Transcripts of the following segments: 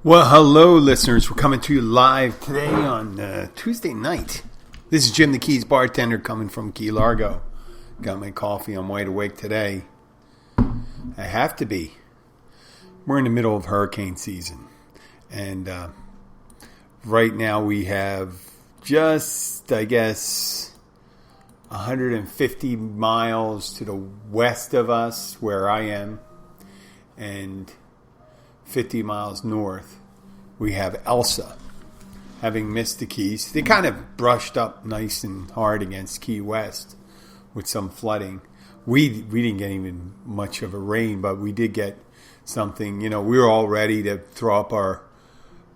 Well, hello, listeners. We're coming to you live today on Tuesday night. This is Jim the Keys Bartender coming from Key Largo. Got my coffee. I'm wide awake today. I have to be. We're in the middle of hurricane season. And right now we have just, 150 miles to the west of us where I am. And 50 miles north, we have Elsa. Having missed the Keys, they kind of brushed up nice and hard against Key West with some flooding. We didn't get even much of a rain, but we did get something. We were all ready to throw up our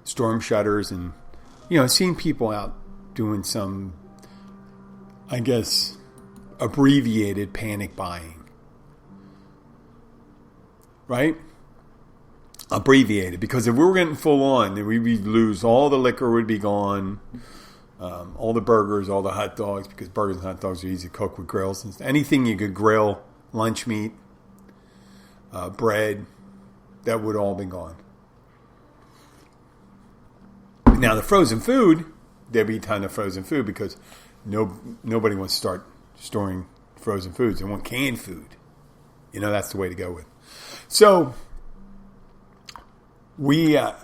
storm shutters and, seeing people out doing some, abbreviated panic buying. Right? Abbreviated, because if we were getting full on, then we'd lose. All the liquor would be gone, all the burgers, all the hot dogs, because burgers and hot dogs are easy to cook with grills and stuff. Anything you could grill, lunch meat, bread, that would all be gone. Now the frozen food, there'd be a ton of frozen food because nobody wants to start storing frozen foods. They want canned food. That's the way to go with. So it's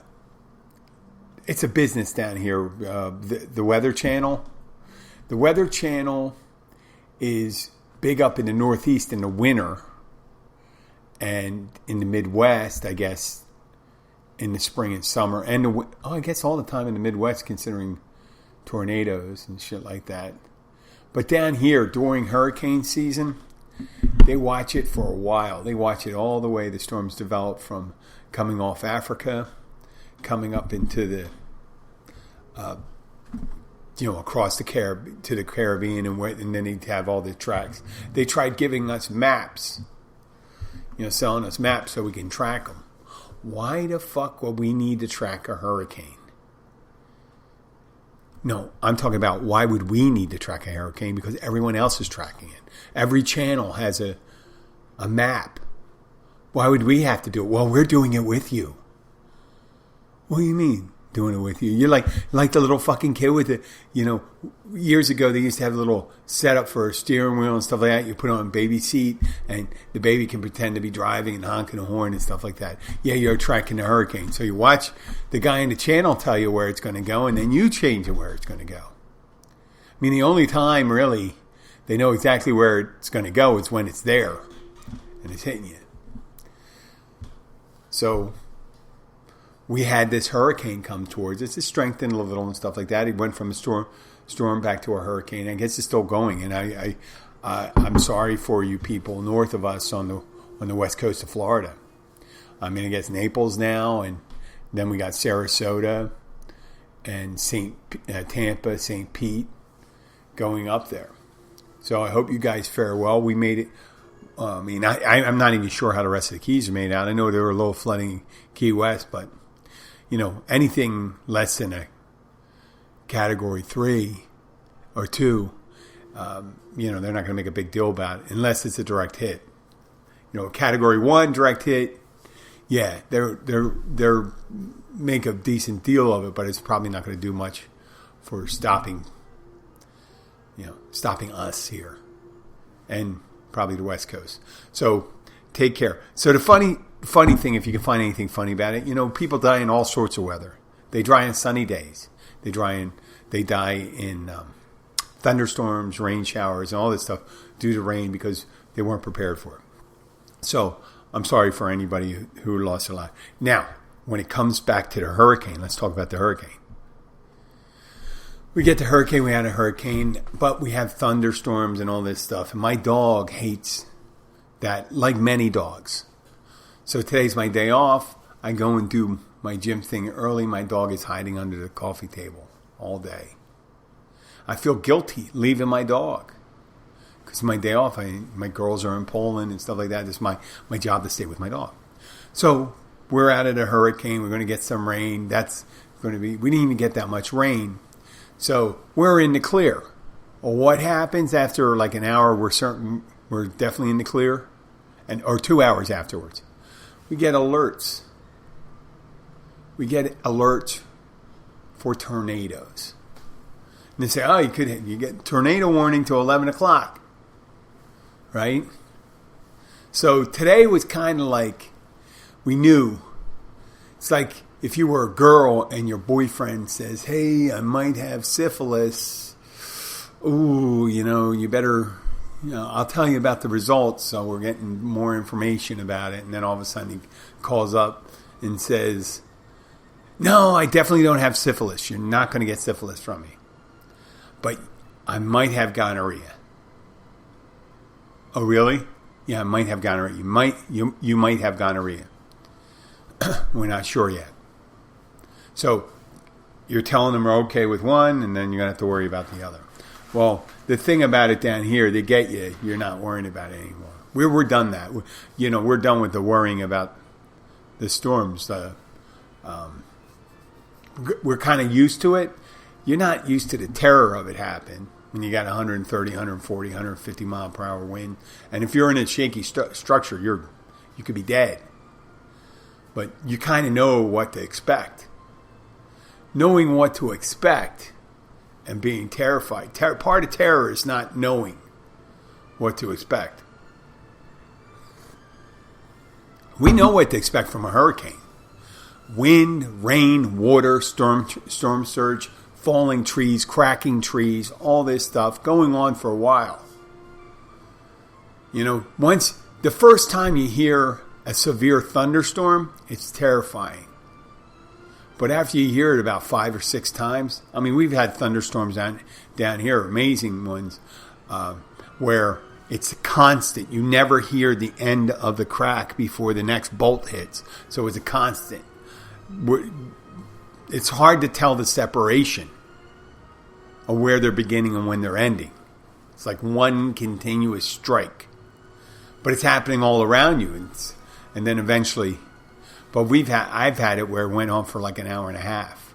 a business down here. The Weather Channel. The Weather Channel is big up in the Northeast in the winter, and in the Midwest, I guess, in the spring and summer, and I guess all the time in the Midwest, considering tornadoes and shit like that. But down here during hurricane season, they watch it for a while. They watch it all the way the storms develop from coming off Africa, coming up into the, across to the Caribbean, and then they'd have all the tracks. They tried giving us maps, selling us maps so we can track them. Why the fuck would we need to track a hurricane? No, I'm talking about why would we need to track a hurricane? Because everyone else is tracking it. Every channel has a map. Why would we have to do it? Well, we're doing it with you. What do you mean, doing it with you? You're like the little fucking kid with it. Years ago they used to have a little setup for a steering wheel and stuff like that. You put it on a baby seat and the baby can pretend to be driving and honking a horn and stuff like that. Yeah, you're tracking the hurricane. So you watch the guy in the channel tell you where it's going to go, and then you change it where it's going to go. I mean, the only time really they know exactly where it's going to go is when it's there and it's hitting you. So we had this hurricane come towards us. It strengthened a little and stuff like that. It went from a storm back to a hurricane. I guess it's still going. And I'm sorry for you people north of us on the west coast of Florida. I mean, I guess Naples now, and then we got Sarasota and Tampa, St. Pete going up there. So I hope you guys fare well. We made it. I'm not even sure how the rest of the Keys are made out. I know there were low flooding in Key West, but, anything less than a Category 3 or 2, they're not going to make a big deal about it unless it's a direct hit. Category 1 direct hit, yeah, they're make a decent deal of it, but it's probably not going to do much for stopping us here. And probably the West Coast. So take care. So the funny thing, if you can find anything funny about it, people die in all sorts of weather. They die in sunny days. They die in thunderstorms, rain showers, and all this stuff due to rain because they weren't prepared for it. So I'm sorry for anybody who lost their life. Now, when it comes back to the hurricane, let's talk about the hurricane. We get the hurricane, we had a hurricane, but we have thunderstorms and all this stuff. And my dog hates that, like many dogs. So today's my day off. I go and do my gym thing early. My dog is hiding under the coffee table all day. I feel guilty leaving my dog. Because my day off, my girls are in Poland and stuff like that. It's my job to stay with my dog. So we're out of the hurricane. We're going to get some rain. We didn't even get that much rain. So we're in the clear. Well, what happens after like an hour? We're definitely in the clear, or 2 hours afterwards. We get alerts. we get alerts for tornadoes. And they say, oh, you get tornado warning till 11 o'clock. Right? So today was kind of like, we knew. It's like if you were a girl and your boyfriend says, hey, I might have syphilis. Ooh, you better, I'll tell you about the results. So we're getting more information about it. And then all of a sudden he calls up and says, no, I definitely don't have syphilis. You're not going to get syphilis from me. But I might have gonorrhea. Oh, really? Yeah, I might have gonorrhea. You might have gonorrhea. We're not sure yet. So you're telling them we're okay with one, and then you're going to have to worry about the other. Well, the thing about it down here, they get you. You're not worrying about it anymore. We're done that. We're done with the worrying about the storms. We're kind of used to it. You're not used to the terror of it happening when you got 130, 140, 150 mile per hour wind. And if you're in a shaky structure, you could be dead. But you kind of know what to expect. Knowing what to expect and being terrified. Part of terror is not knowing what to expect. We know what to expect from a hurricane. Wind, rain, water, storm surge, falling trees, cracking trees, all this stuff going on for a while. Once the first time you hear a severe thunderstorm, it's terrifying. But after you hear it about 5 or 6 times, I mean, we've had thunderstorms down here, amazing ones, where it's constant. You never hear the end of the crack before the next bolt hits. So it's a constant. It's hard to tell the separation of where they're beginning and when they're ending. It's like one continuous strike. But it's happening all around you. And then eventually... But I've had it where it went on for like an hour and a half.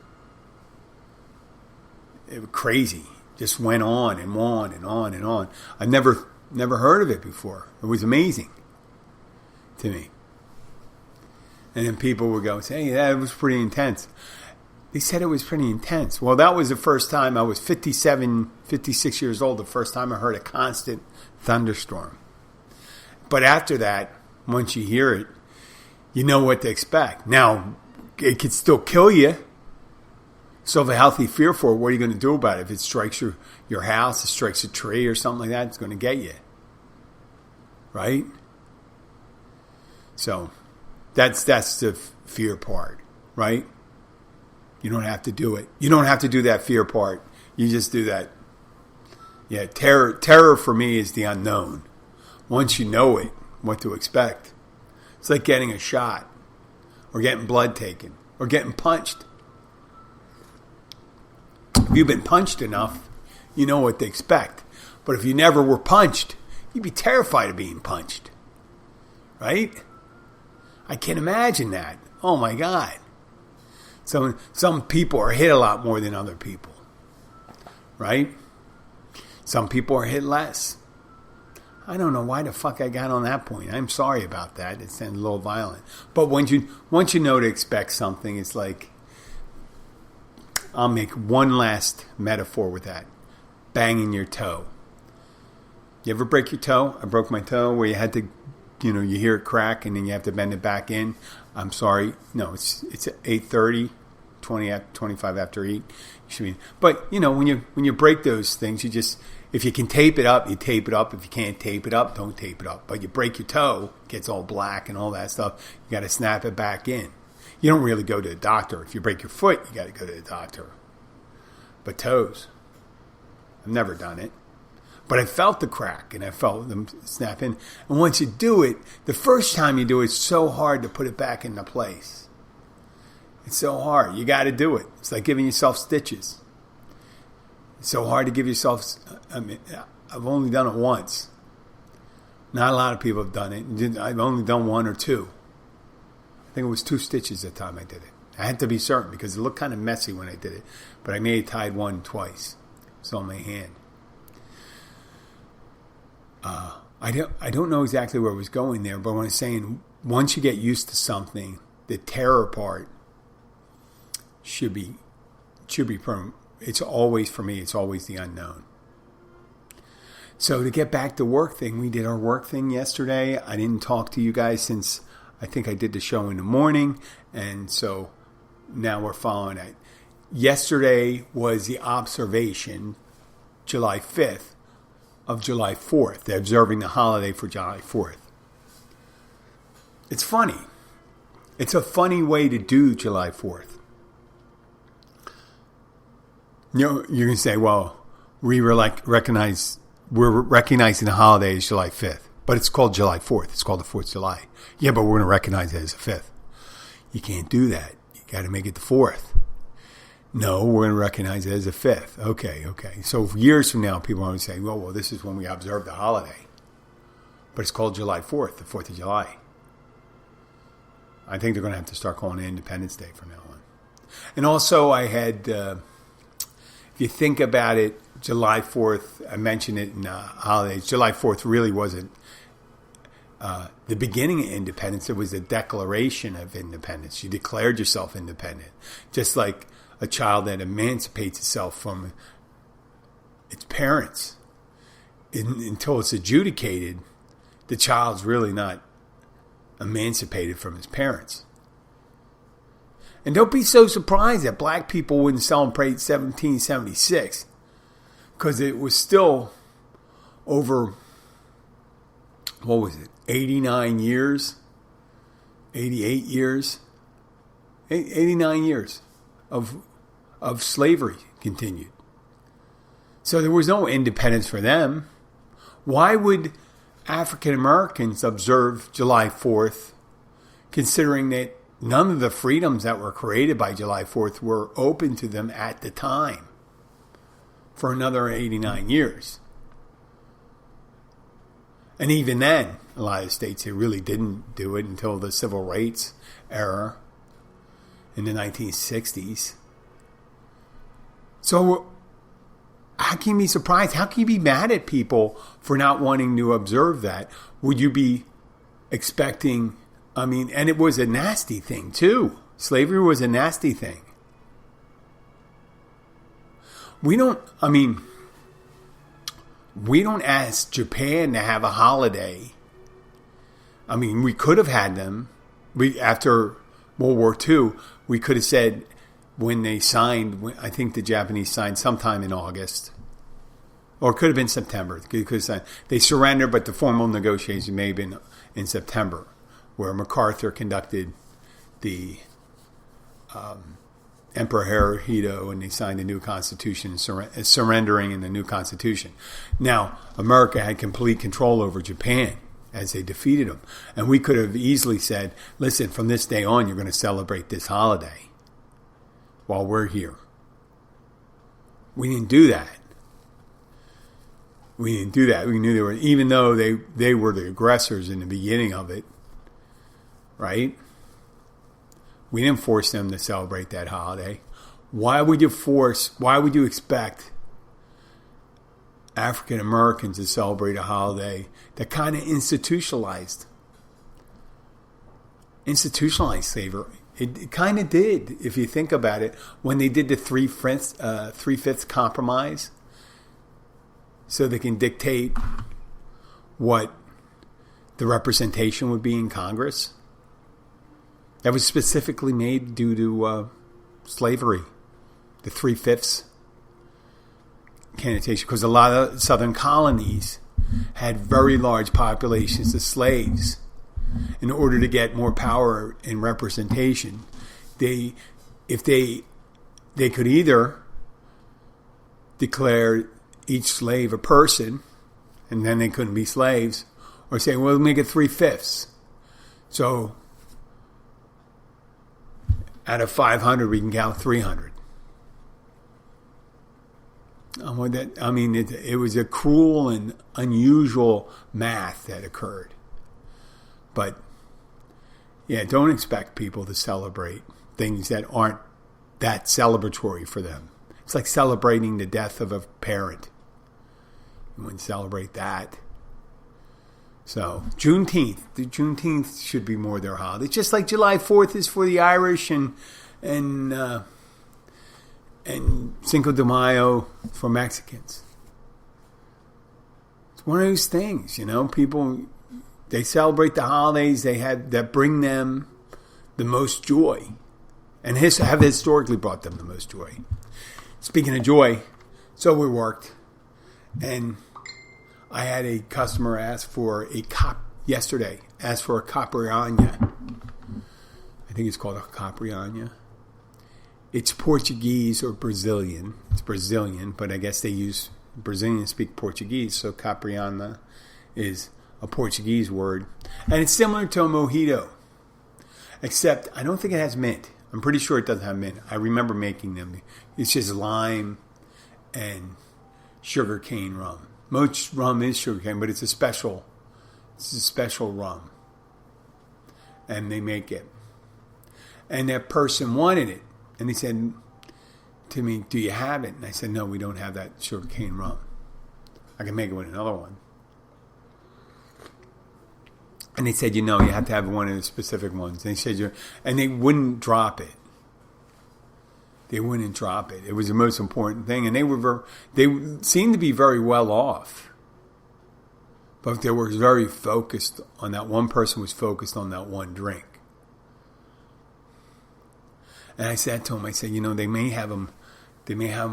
It was crazy. Just went on and on and on and on. I've never heard of it before. It was amazing to me. And then people would go, say, hey, that was pretty intense. They said it was pretty intense. Well, that was the first time I was 57, 56 years old, the first time I heard a constant thunderstorm. But after that, once you hear it, you know what to expect. Now, it could still kill you. So if a healthy fear for it, what are you going to do about it? If it strikes your house, it strikes a tree or something like that, it's going to get you. Right? So that's the fear part, right? You don't have to do it. You don't have to do that fear part. You just do that. Yeah, terror for me is the unknown. Once you know it, what to expect. It's like getting a shot or getting blood taken or getting punched. If you've been punched enough, you know what to expect. But if you never were punched, you'd be terrified of being punched. Right? I can't imagine that. Oh my God. Some people are hit a lot more than other people. Right? Some people are hit less. I don't know why the fuck I got on that point. I'm sorry about that. It sounded a little violent. But once you know to expect something, it's like, I'll make one last metaphor with that. Banging your toe. You ever break your toe? I broke my toe where you had to, you hear it crack and then you have to bend it back in. I'm sorry. No, it's 8:30, 25 after 8. But, when you break those things, you just... If you can tape it up, you tape it up. If you can't tape it up, don't tape it up. But you break your toe, it gets all black and all that stuff. You got to snap it back in. You don't really go to the doctor. If you break your foot, you got to go to the doctor. But toes, I've never done it. But I felt the crack and I felt them snap in. And once you do it, the first time you do it, it's so hard to put it back into place. It's so hard. You got to do it. It's like giving yourself stitches. It's so hard to give yourself... I've only done it once. Not a lot of people have done it. I've only done 1 or 2. I think it was 2 stitches the time I did it. I had to be certain because it looked kind of messy when I did it. But I may have tied one twice. It's on my hand. I don't know exactly where I was going there, but when I'm saying once you get used to something, the terror part should be it's always, for me, it's always the unknown. So to get back to work thing, we did our work thing yesterday. I didn't talk to you guys since I think I did the show in the morning, and so now we're following it. Yesterday was the observation, July 5th, of July 4th. They're observing the holiday for July 4th. It's funny. It's a funny way to do July 4th. You know, you're going to say, well, we're recognizing the holiday as July 5th, but it's called July 4th. It's called the 4th of July. Yeah, but we're going to recognize it as the 5th. You can't do that. You got to make it the 4th. No, we're going to recognize it as the 5th. Okay. So years from now, people are going to say, well, this is when we observe the holiday. But it's called July 4th, the 4th of July. I think they're going to have to start calling it Independence Day from now on. And also I had, if you think about it, July 4th, I mentioned it in holidays, July 4th really wasn't the beginning of independence. It was a declaration of independence. You declared yourself independent. Just like a child that emancipates itself from its parents. Until it's adjudicated, the child's really not emancipated from his parents. And don't be so surprised that black people wouldn't celebrate 1776, because it was still over, 89 years, 88 years, 89 years of slavery continued. So there was no independence for them. Why would African Americans observe July 4th, considering that none of the freedoms that were created by July 4th were open to them at the time for another 89 years? And even then, a lot of states, they really didn't do it until the civil rights era in the 1960s. So how can you be surprised? How can you be mad at people for not wanting to observe that? Would you be expecting, and it was a nasty thing too. Slavery was a nasty thing. We don't ask Japan to have a holiday. We could have had them. After World War II, we could have said, when they signed, I think the Japanese signed sometime in August, or it could have been September, because they surrendered, but the formal negotiation may have been in September, where MacArthur conducted the Emperor Hirohito, and they signed the new constitution, surrendering in the new constitution. Now, America had complete control over Japan as they defeated them. And we could have easily said, listen, from this day on, you're going to celebrate this holiday while we're here. We didn't do that. We knew they were, even though they were the aggressors in the beginning of it, right? We didn't force them to celebrate that holiday. Why would you expect African Americans to celebrate a holiday that kind of institutionalized slavery? It kind of did, if you think about it, when they did the three-fifths compromise, so they can dictate what the representation would be in Congress. That was specifically made due to slavery, the three-fifths candidatation, because a lot of southern colonies had very large populations of slaves. In order to get more power and representation, they could either declare each slave a person, and then they couldn't be slaves, or say, well, we'll make it 3/5. So out of 500, we can count 300. It was a cruel and unusual math that occurred. But, yeah, don't expect people to celebrate things that aren't that celebratory for them. It's like celebrating the death of a parent. You wouldn't celebrate that. So, Juneteenth should be more their holiday. Just like July 4th is for the Irish and And Cinco de Mayo for Mexicans. It's one of those things, people, they celebrate the holidays that bring them the most joy. And have historically brought them the most joy. Speaking of joy, so we worked. And I had a customer ask for a Capriana. I think it's called a Capriana. It's Portuguese or Brazilian. It's Brazilian, but I guess Brazilians speak Portuguese, so Capriana is a Portuguese word. And it's similar to a mojito, except I don't think it has mint. I'm pretty sure it doesn't have mint. I remember making them. It's just lime and sugarcane rum. Most rum is sugarcane, but it's a special rum. And they make it. And that person wanted it. And he said to me, "Do you have it?" And I said, "No, we don't have that sugarcane rum. I can make it with another one." And they said, "You have to have one of the specific ones." And they said, and they wouldn't drop it. They wouldn't drop it. It was the most important thing. And they seemed to be very well off. But they were very focused on that. One person was focused on that one drink. And I said to him, they may have them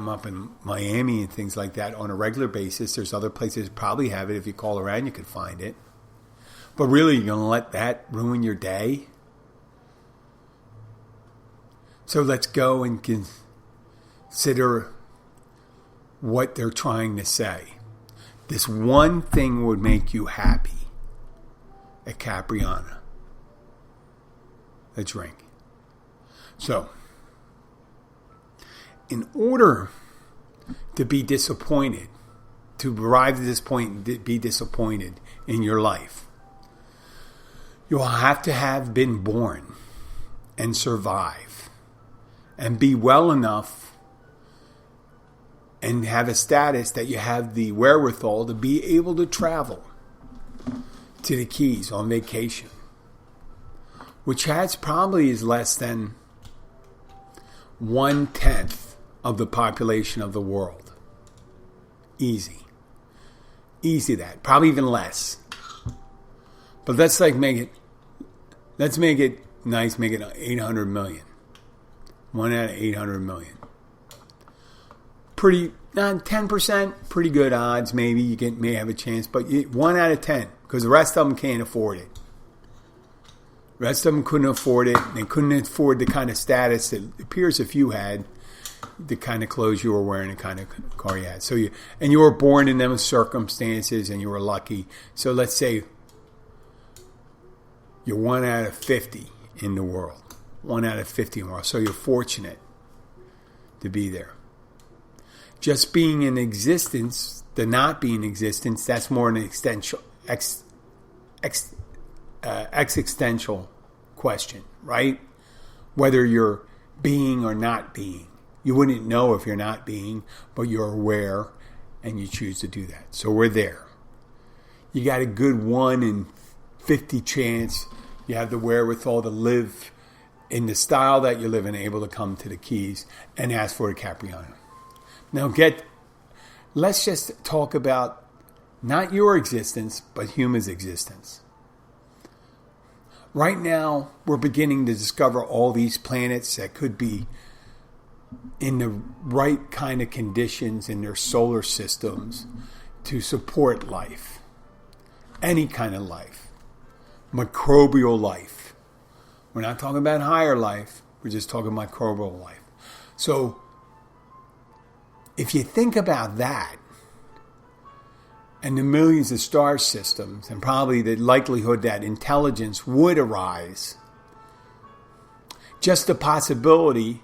up in Miami and things like that on a regular basis. There's other places that probably have it. If you call around, you could find it. But really, you're going to let that ruin your day? So let's go and consider what they're trying to say. This one thing would make you happy. A Capriana. A drink. So, in order to be disappointed, to arrive at this point and be disappointed in your life, you will have to have been born and survive and be well enough and have a status that you have the wherewithal to be able to travel to the Keys on vacation, which probably is less than 1/10 of the population of the world. Easy that. Probably even less. But let's make it nice, make it 800 million. 1 out of 800 million. Pretty, 10%, pretty good odds. Maybe you may have a chance, but 1 out of 10, because the rest of them can't afford it. The rest of them couldn't afford it. They couldn't afford the kind of status that it appears if you had, the kind of clothes you were wearing, the kind of car you had. So you were born in those circumstances, and you were lucky. So let's say you're 1 out of 50 in the world. 1 out of 50 in the world. So you're fortunate to be there. Just being in existence, the not being in existence, that's more an existential question, right? Whether you're being or not being. You wouldn't know if you're not being, but you're aware and you choose to do that. So we're there. You got a good 1 in 50 chance. You have the wherewithal to live in the style that you live in, able to come to the Keys and ask for a Capriana. Now let's just talk about not your existence, but human's existence. Right now, we're beginning to discover all these planets that could be in the right kind of conditions in their solar systems to support life. Any kind of life. Microbial life. We're not talking about higher life. We're just talking microbial life. So, if you think about that, and the millions of star systems, and probably the likelihood that intelligence would arise, just the possibility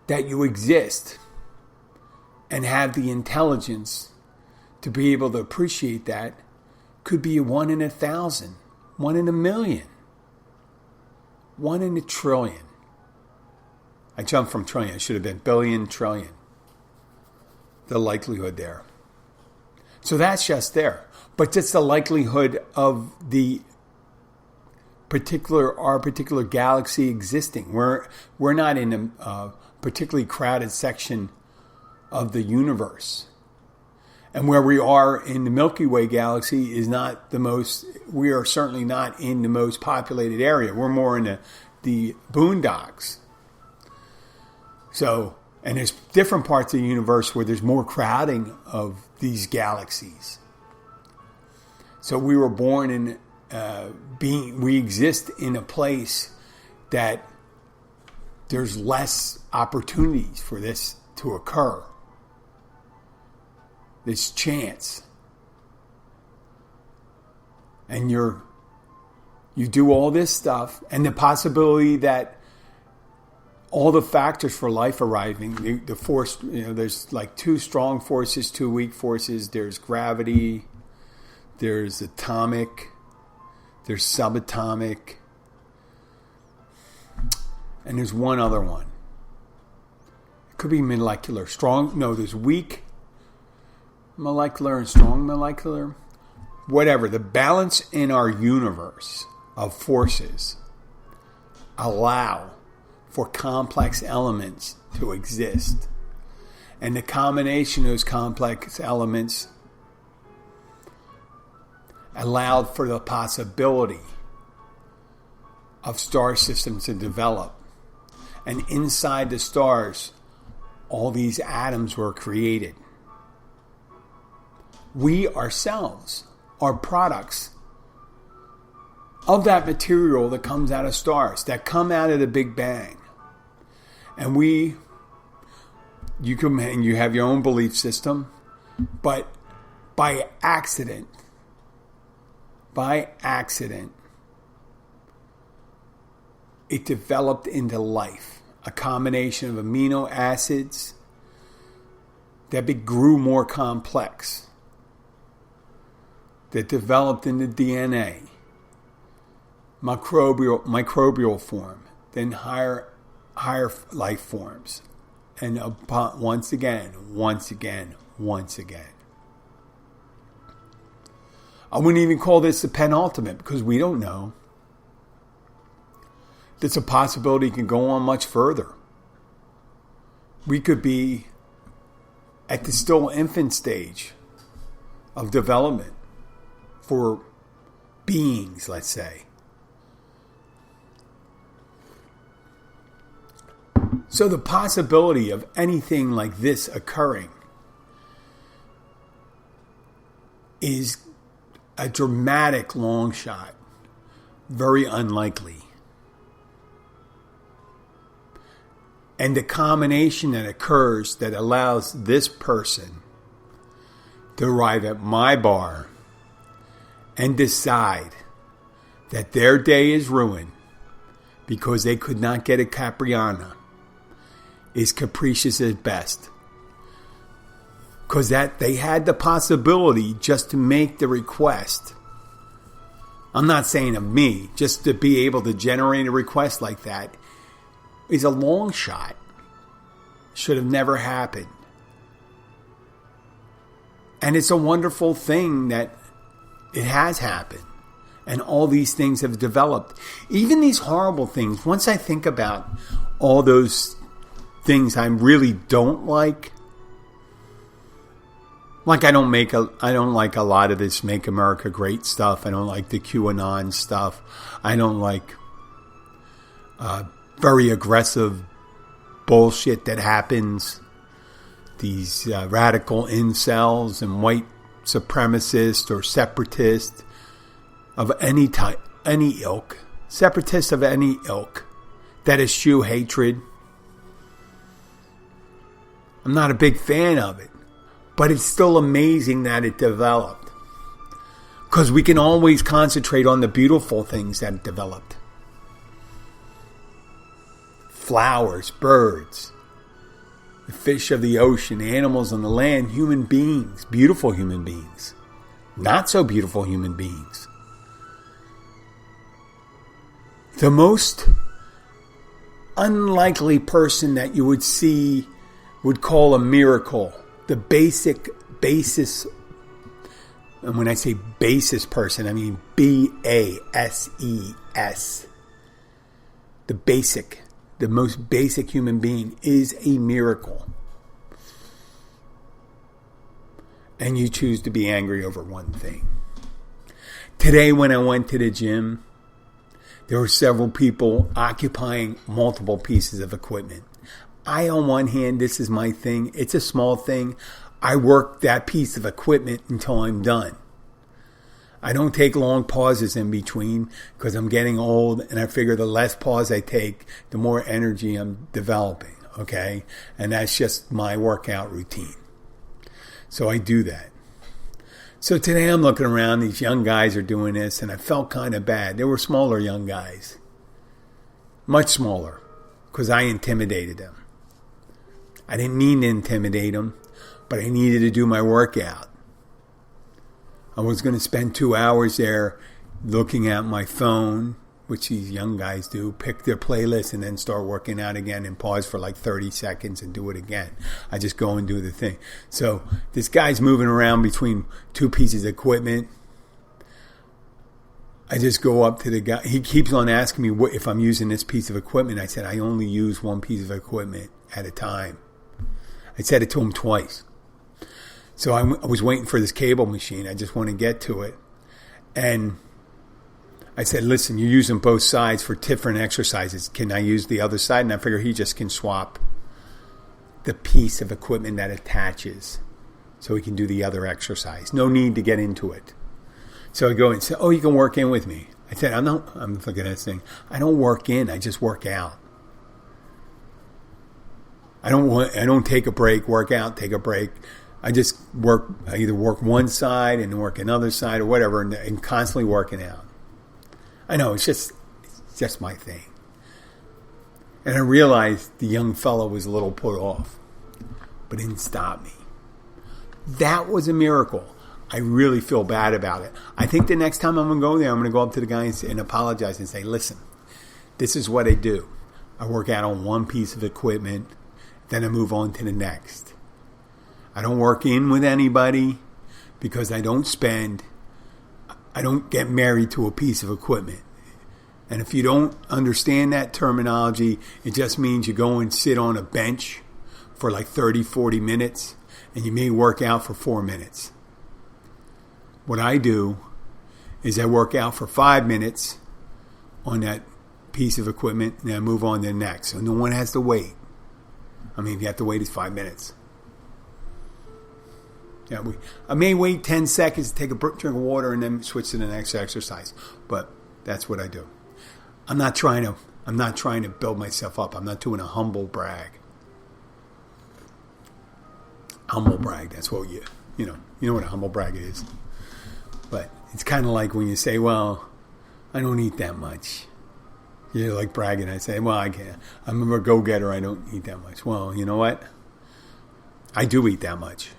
that you exist and have the intelligence to be able to appreciate that could be a 1 in 1,000, 1 in 1,000,000, 1 in 1,000,000,000,000. I jumped from trillion. It should have been billion, trillion. The likelihood there. So that's just there. But just the likelihood of the our particular galaxy existing. We're not in a particularly crowded section of the universe. And where we are in the Milky Way galaxy is not we are certainly not in the most populated area. We're more in the boondocks. So, and there's different parts of the universe where there's more crowding of these galaxies. So we were born in we exist in a place that there's less opportunities for this to occur. This chance. And you do all this stuff, and the possibility that all the factors for life arriving, the force, there's like 2 strong forces, 2 weak forces. There's gravity, there's atomic, there's subatomic, and there's one other one. It could be molecular. There's weak molecular and strong molecular. Whatever. The balance in our universe of forces allow for complex elements to exist. And the combination of those complex elements allowed for the possibility of star systems to develop. And inside the stars, all these atoms were created. We ourselves are products of that material that comes out of stars, that come out of the Big Bang. And you have your own belief system, but by accident, it developed into life. A combination of amino acids that grew more complex, that developed into DNA, microbial form, then higher life forms, and once again. I wouldn't even call this the penultimate because we don't know. There's a possibility it can go on much further. We could be at the still infant stage of development for beings, let's say. So the possibility of anything like this occurring is a dramatic long shot, very unlikely. And the combination that occurs that allows this person to arrive at my bar and decide that their day is ruined because they could not get a Capriana is capricious at best. Because that they had the possibility just to make the request. I'm not saying of me, just to be able to generate a request like that is a long shot. Should have never happened. And it's a wonderful thing that it has happened. And all these things have developed. Even these horrible things, once I think about all those things I really don't like I don't like a lot of this Make America Great stuff. I don't like the QAnon stuff. I don't like very aggressive bullshit that happens. These radical incels and white supremacists or separatists of any type, any ilk. Separatists of any ilk that eschew hatred. I'm not a big fan of it. But it's still amazing that it developed. Because we can always concentrate on the beautiful things that developed. Flowers, birds, the fish of the ocean, animals on the land, human beings, beautiful human beings, not so beautiful human beings. The most unlikely person that you would see would call a miracle. The basis, and when I say basis person, I mean BASES S. The most basic human being is a miracle. And you choose to be angry over one thing. Today when I went to the gym, there were several people occupying multiple pieces of equipment. On one hand, this is my thing. It's a small thing. I work that piece of equipment until I'm done. I don't take long pauses in between because I'm getting old, and I figure the less pause I take, the more energy I'm developing, okay? And that's just my workout routine. So I do that. So today I'm looking around, these young guys are doing this, and I felt kind of bad. They were smaller young guys. Much smaller, because I intimidated them. I didn't mean to intimidate them, but I needed to do my workout. I was going to spend 2 hours there looking at my phone, which these young guys do, pick their playlist and then start working out again and pause for like 30 seconds and do it again. I just go and do the thing. So this guy's moving around between two pieces of equipment. I just go up to the guy. He keeps on asking me if I'm using this piece of equipment. I said, I only use one piece of equipment at a time. I said it to him twice. So I was waiting for this cable machine. I just want to get to it. And I said, listen, you're using both sides for different exercises. Can I use the other side? And I figure he just can swap the piece of equipment that attaches so he can do the other exercise. No need to get into it. So I go and say, oh, you can work in with me. I said, I'm looking at this thing. I don't work in. I just work out. I don't take a break, work out, take a break. I just I either work one side and work another side or whatever, and constantly working out. I know, it's just my thing. And I realized the young fellow was a little put off, but didn't stop me. That was a miracle. I really feel bad about it. I think the next time I'm going to go there, I'm going to go up to the guy and apologize and say, listen, this is what I do. I work out on one piece of equipment, then I move on to the next. I don't work in with anybody because I don't get married to a piece of equipment. And if you don't understand that terminology, it just means you go and sit on a bench for like 30, 40 minutes, and you may work out for 4 minutes. What I do is I work out for 5 minutes on that piece of equipment, and I move on to the next. So no one has to wait. I mean, if you have to wait, it's 5 minutes. Yeah, I may wait 10 seconds to take a drink of water and then switch to the next exercise. But that's what I do. I'm not trying to build myself up. I'm not doing a humble brag. Humble brag, that's what you know what a humble brag is. But it's kind of like when you say, well, I don't eat that much. You're like bragging. I say, well, I can't. I'm a go-getter. I don't eat that much. Well, you know what? I do eat that much.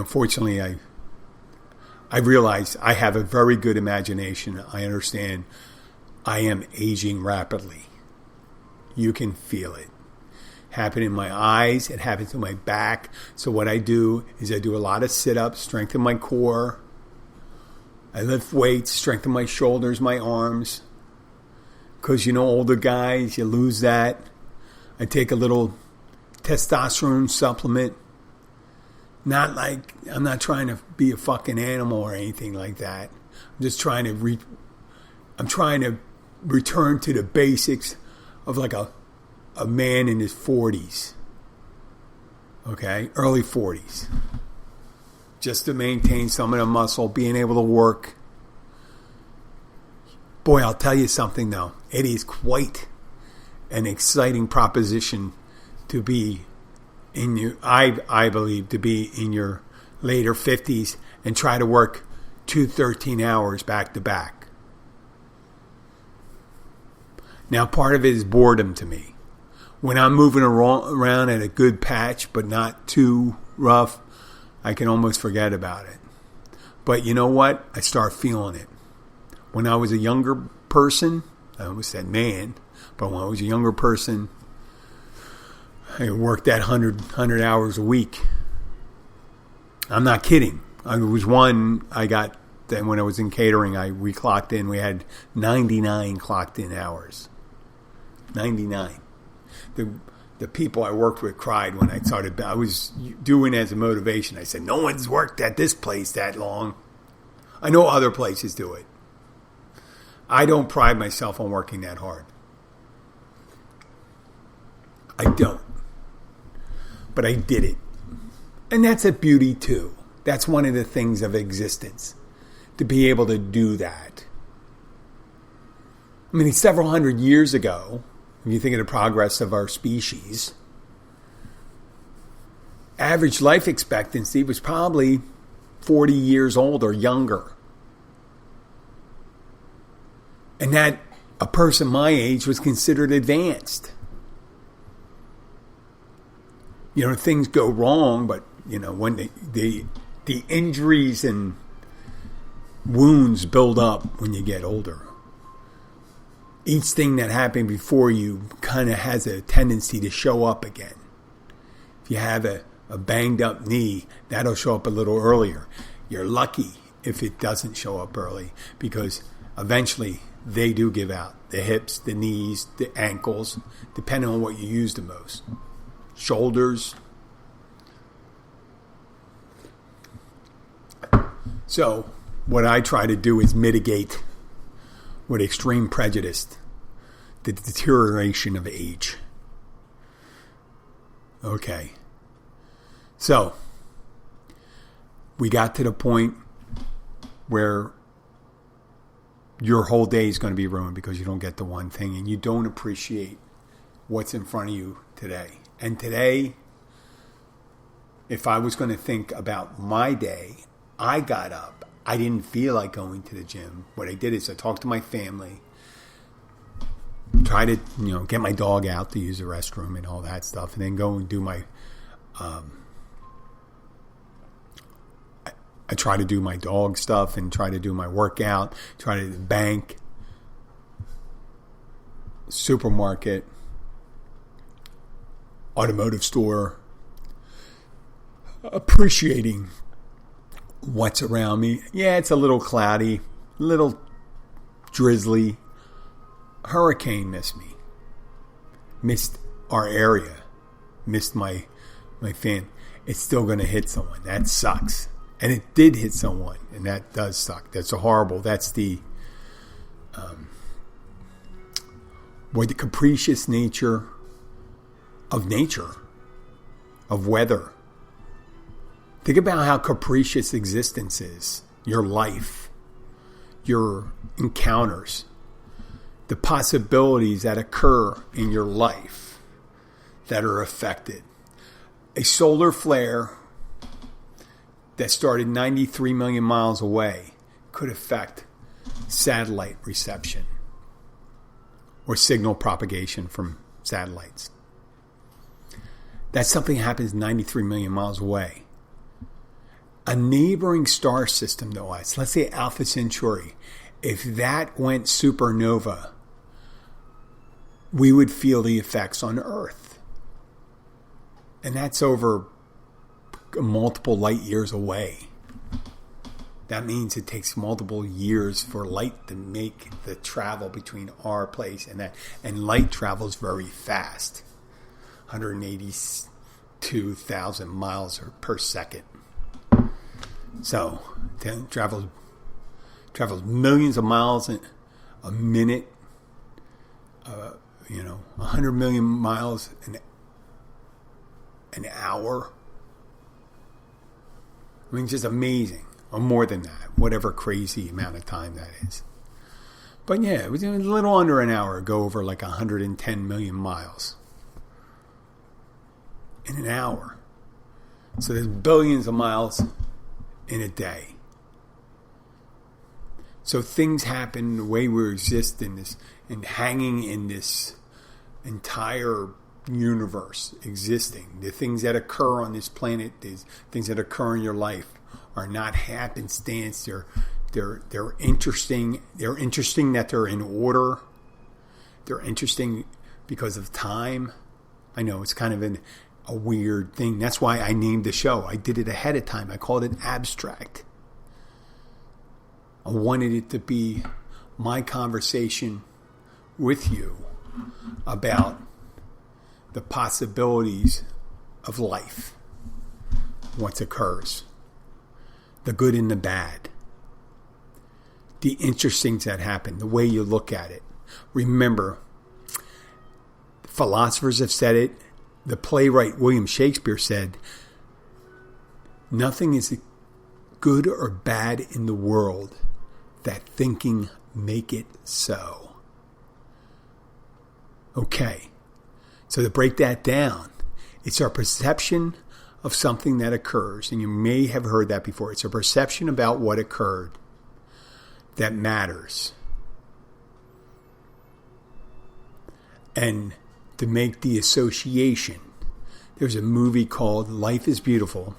Fortunately, I realize I have a very good imagination. I understand I am aging rapidly. You can feel it. Happen in my eyes. It happens in my back. So what I do is I do a lot of sit-ups, strengthen my core. I lift weights, strengthen my shoulders, my arms. Because, older guys, you lose that. I take a little testosterone supplement. I'm not trying to be a fucking animal or anything like that. I'm just trying to return to the basics of like a man in his 40s. Okay? Early 40s. Just to maintain some of the muscle, being able to work. Boy, I'll tell you something though. It is quite an exciting proposition to be I believe to be in your later 50s and try to work 13 hours back to back. Now, part of it is boredom to me. When I'm moving around at a good patch, but not too rough, I can almost forget about it. But you know what? I start feeling it. When I was a younger person, I almost said man, but when I was a younger person, I worked that 100 hours a week. I'm not kidding. I got then when I was in catering, we clocked in. We had 99 clocked in hours. 99. The people I worked with cried when I started. I was doing it as a motivation. I said, no one's worked at this place that long. I know other places do it. I don't pride myself on working that hard. I don't. But I did it. And that's a beauty too. That's one of the things of existence. To be able to do that. I mean, several hundred years ago, if you think of the progress of our species, average life expectancy was probably 40 years old or younger. And that a person my age was considered advanced. You know, things go wrong, but, you know, when the injuries and wounds build up when you get older. Each thing that happened before you kind of has a tendency to show up again. If you have a banged up knee, that'll show up a little earlier. You're lucky if it doesn't show up early, because eventually they do give out. The hips, the knees, the ankles, depending on what you use the most. Shoulders. So what I try to do is mitigate with extreme prejudice the deterioration of age. Okay. So we got to the point where your whole day is going to be ruined because you don't get the one thing and you don't appreciate what's in front of you today. And today, if I was going to think about my day, I got up. I didn't feel like going to the gym. What I did is I talked to my family, try to, get my dog out to use the restroom and all that stuff, and then go and do my, I try to do my dog stuff and try to do my workout, try to bank, supermarket, automotive store, appreciating what's around me. Yeah, it's a little cloudy, a little drizzly. Hurricane missed me. Missed our area. Missed my fan. It's still going to hit someone. That sucks. And it did hit someone, and that does suck. That's a horrible. That's the the capricious nature, of weather. Think about how capricious existence is. Your life, your encounters, the possibilities that occur in your life that are affected. A solar flare that started 93 million miles away could affect satellite reception or signal propagation from satellites. That's something that happens 93 million miles away. A neighboring star system to us, let's say Alpha Centauri, if that went supernova, we would feel the effects on Earth. And that's over multiple light years away. That means it takes multiple years for light to make the travel between our place and that. And light travels very fast. 182,000 miles per second. So, it travels millions of miles in a minute. 100 million miles an hour. I mean, just amazing. Or more than that. Whatever crazy amount of time that is. But yeah, it was a little under an hour. Go over like 110 million miles. In an hour. So there's billions of miles in a day. So things happen the way we exist in this and hanging in this entire universe existing. The things that occur on this planet, these things that occur in your life are not happenstance. They're interesting. They're interesting that they're in order. They're interesting because of time. I know it's kind of a weird thing. That's why I named the show. I did it ahead of time. I called it Abstract. I wanted it to be my conversation with you about the possibilities of life, what occurs, the good and the bad, the interesting things that happen, the way you look at it. Remember, philosophers have said it. The playwright William Shakespeare said, nothing is good or bad in the world that thinking make it so. Okay, so to break that down, it's our perception of something that occurs, and you may have heard that before. It's a perception about what occurred that matters. And to make the association, there's a movie called Life is Beautiful.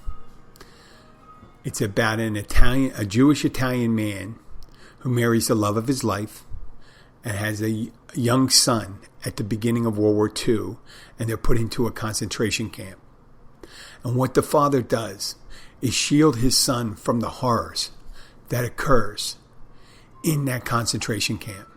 It's about a Jewish Italian man who marries the love of his life and has a young son at the beginning of World War II, and they're put into a concentration camp. And what the father does is shield his son from the horrors that occurs in that concentration camp.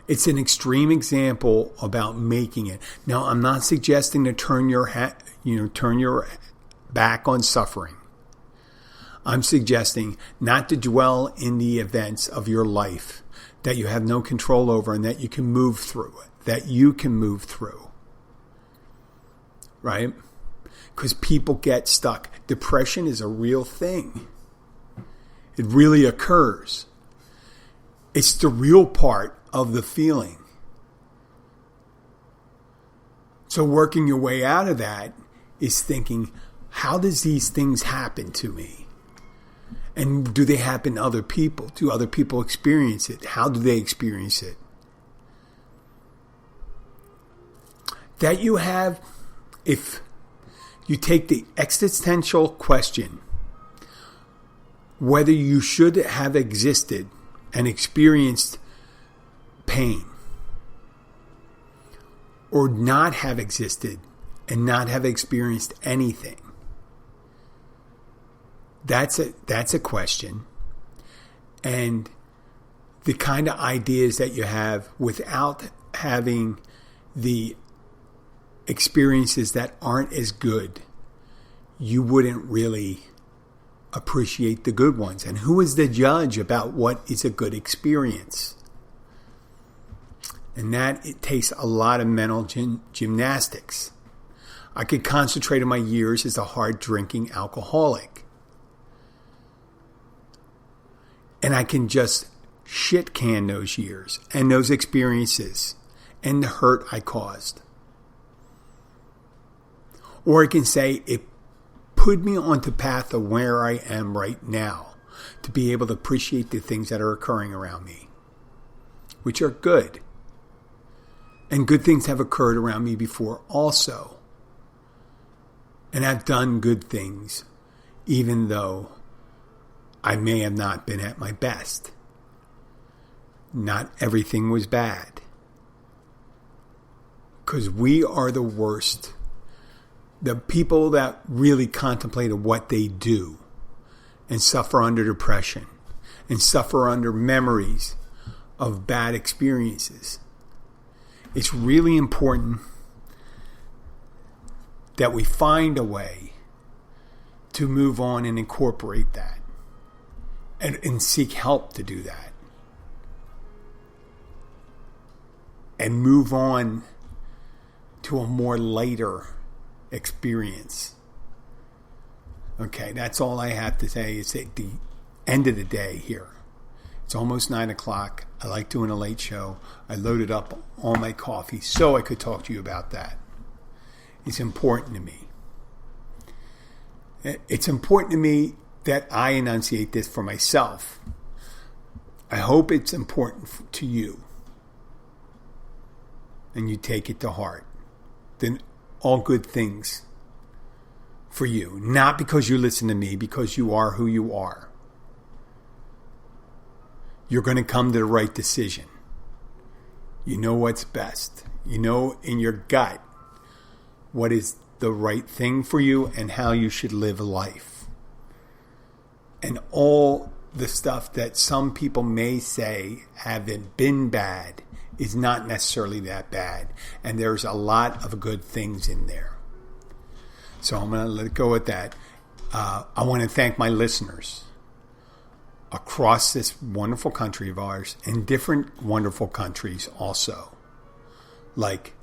It's an extreme example about making it. Now, I'm not suggesting to turn your back on suffering. I'm suggesting not to dwell in the events of your life that you have no control over and that you can move through it. Right? Because people get stuck. Depression is a real thing. It really occurs. It's the real part of the feeling. So working your way out of that is thinking, how does these things happen to me? And do they happen to other people? Do other people experience it? How do they experience it? That you have, if you take the existential question, whether you should have existed and experienced pain, or not have existed and not have experienced anything. That's a question. And the kind of ideas that you have without having the experiences that aren't as good, you wouldn't really appreciate the good ones. And who is the judge about what is a good experience? And that it takes a lot of mental gymnastics. I could concentrate on my years as a hard drinking alcoholic. And I can just shit can those years and those experiences and the hurt I caused. Or I can say it put me on the path of where I am right now to be able to appreciate the things that are occurring around me, which are good. And good things have occurred around me before also. And I've done good things, even though I may have not been at my best. Not everything was bad. Because we are the worst. The people that really contemplate what they do and suffer under depression and suffer under memories of bad experiences. It's really important that we find a way to move on and incorporate that and seek help to do that. And move on to a more lighter experience. Okay, that's all I have to say. It's at the end of the day here. It's almost 9 o'clock. I like doing a late show. I loaded up all my coffee so I could talk to you about that. It's important to me. It's important to me that I enunciate this for myself. I hope it's important to you. And you take it to heart. Then all good things for you. Not because you listen to me, because you are who you are. You're going to come to the right decision. You know what's best. You know in your gut what is the right thing for you and how you should live life. and all the stuff that some people may say haven't been bad is not necessarily that bad. And there's a lot of good things in there. So I'm going to let it go with that. I want to thank my listeners across this wonderful country of ours and different wonderful countries also, like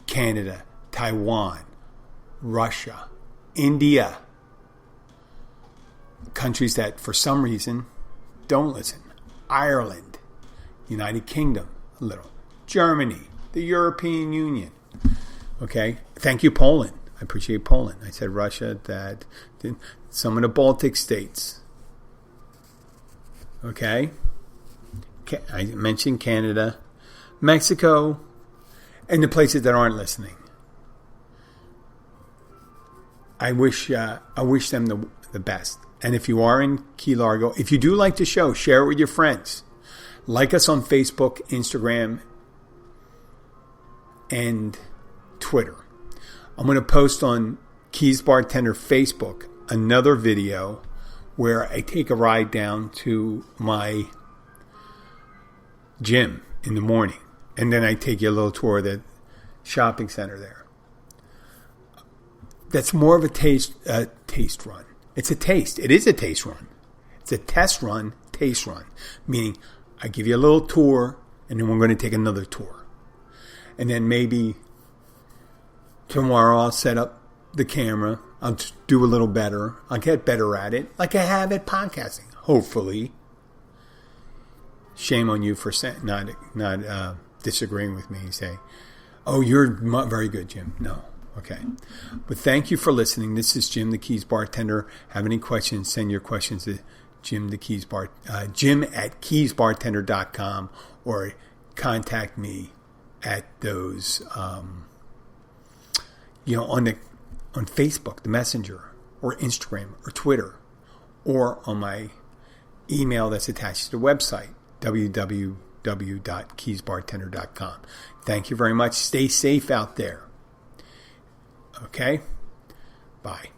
Canada, Taiwan, Russia, India, countries that for some reason don't listen, Ireland, United Kingdom, a little, Germany, the European Union. Okay, thank you, Poland. I appreciate Poland. I said Russia, that some of the Baltic states. Okay, I mentioned Canada, Mexico, and the places that aren't listening. I wish them the best. And if you are in Key Largo, if you do like the show, share it with your friends. Like us on Facebook, Instagram, and Twitter. I'm going to post on Keys Bartender Facebook another video where I take a ride down to my gym in the morning. And then I take you a little tour of the shopping center there. That's more of a taste run. It's a taste. It is a taste run. It's a test run, taste run. Meaning I give you a little tour and then we're going to take another tour. And then maybe tomorrow I'll set up the camera. I'll do a little better. I'll get better at it like I have at podcasting, hopefully. Shame on you for not disagreeing with me. You say, oh, you're very good, Jim. No. Okay. But thank you for listening. This is Jim the Keys Bartender. Have any questions, send your questions to Jim at keysbartender.com or contact me at those, on Facebook, the Messenger, or Instagram, or Twitter, or on my email that's attached to the website, www.keysbartender.com. Thank you very much. Stay safe out there. Okay? Bye.